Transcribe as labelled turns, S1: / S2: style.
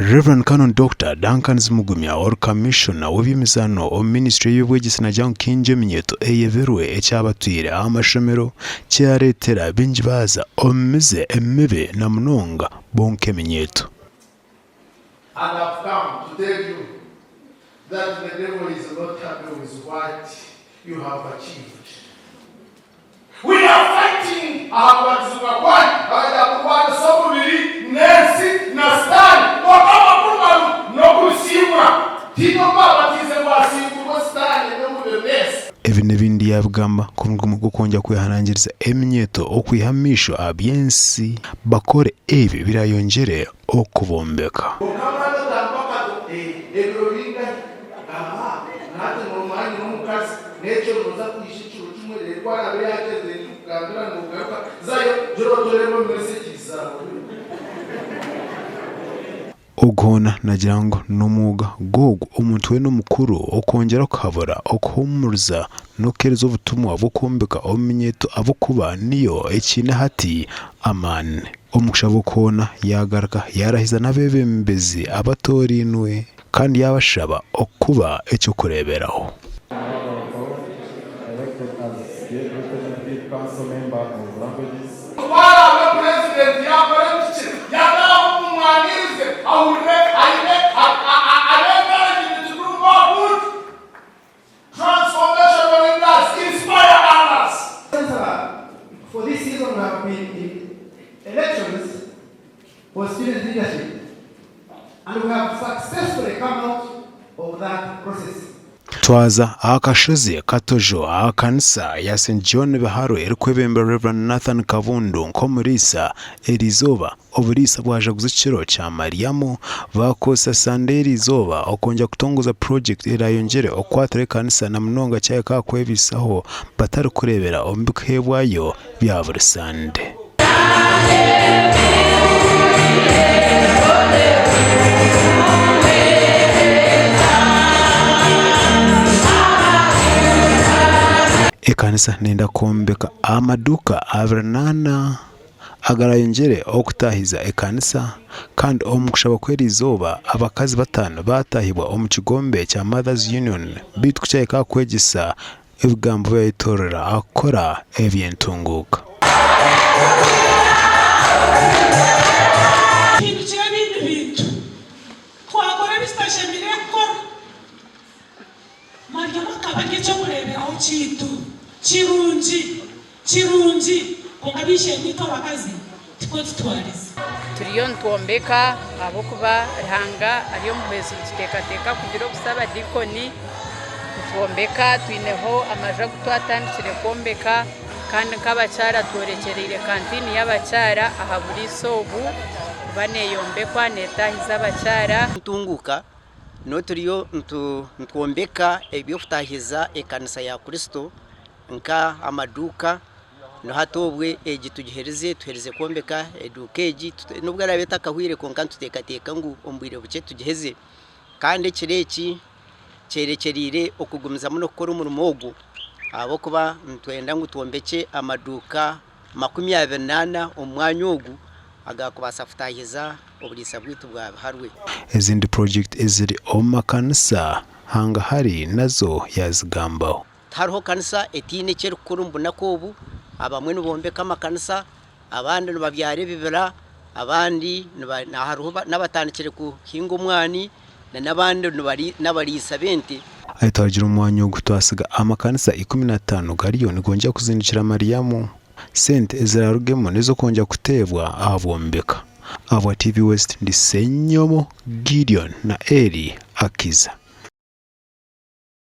S1: Reverend Canon Dr. Duncan Zimugumya or Commissioner w'ebyemizano o Ministry y'Obwegyese na John Kinjeminyeto eyeverwe ekyabatuire amashomero kyaretera bingi baza omumize emibi na munonga bonke Minyeto.
S2: And I've come to tell you that the devil is not happy with what you have achieved. We are fighting
S1: ebi n'ebindi yabigamba ku mugumu gw'okwongera kwehanangiriza eminyeto okwihamisho abyensi bakore ebyo birayongere okubombeka. Ogona nagira ngo n'umuga gogo omuntu we n'omukuru okongera kuhabura okuhumuriza n'okuheereza obutumwa bw'okwombeka omunyeto abokuba niyo ekine hati amani omukusha bw'okuona yagaruka yarahiza n'abebembezi abatorinwe kandi yabashaba okuba ekyokureeberaho.
S2: For this season, we have been in elections for student leadership, and we have successfully come out of that process.
S1: Twaza akashozi katojo akanisa ya St. John Biharo erikwebemba Reverend Nathan Kavundo nkomurisa erizoba oburisa bwaje kuzikiro kya Mariamu bakosa Sunday erizoba okonja kutongoza project erayongere okwatira kanisa na munonga cyaye kakwebisaho batari kurebera ombikebwayo bya buri Sunday. Ekanisa nenda kwombeka amaduka abranana agarayongere okutahiza ekanisa kandi omukushaba kwerizoba abakazi batano batahibwa omukigombe kya Mothers Union bitu kucyayeka kwegisa ebigambo byayitorera akora ebyentunguka.
S3: Chirunji kongabishe nito bakazi turiyo ntwombeka abokuba rihanga ariyo muhezi kitekateka kugira obusaba dikoni ntwombeka twineho amaja gutwatandikire kwombeka kandi nk'abakyara tworekerere kantini y'abakyara aha buri sobu baneyombekwa netahiza abakyara
S4: ntunguka no turiyo ntwombeka ebyo kutahiza ekanisa ya Kristo nka amaduka no hatobwe egitugihereze tuhereze kwombeka edukeji nubwo arabeta kahwire konka tutekateka ngo ombwire buce tugiheze kandi kireki cyerekerire okugumiza muno gukora umurimo ogu abo kuba ntwenda ngo twombeke amaduka 28 omwanya ogu agakubasa futahiza oburisa bwitu bwa harwe.
S1: Ezindi project eziri omakanisa hanga hari nazo yazigambaho.
S4: Hariho kanisa etine cyeri kurumbuna kobu abamwe nubombeka amakanisa abandi nubabyare bibira abandi hariho n'abatandikire ku hinga umwani n'abandi n'abarisa 20
S1: ayitagira umwanya wo gutwasiga amakanisa 15 gariyo nigongera kuzindikira Mariamu Sente ezirarugemo nizo kongera kutebwa ahabombeka. Abo TV West ndi Senyomo Gideon na Eri Akiza.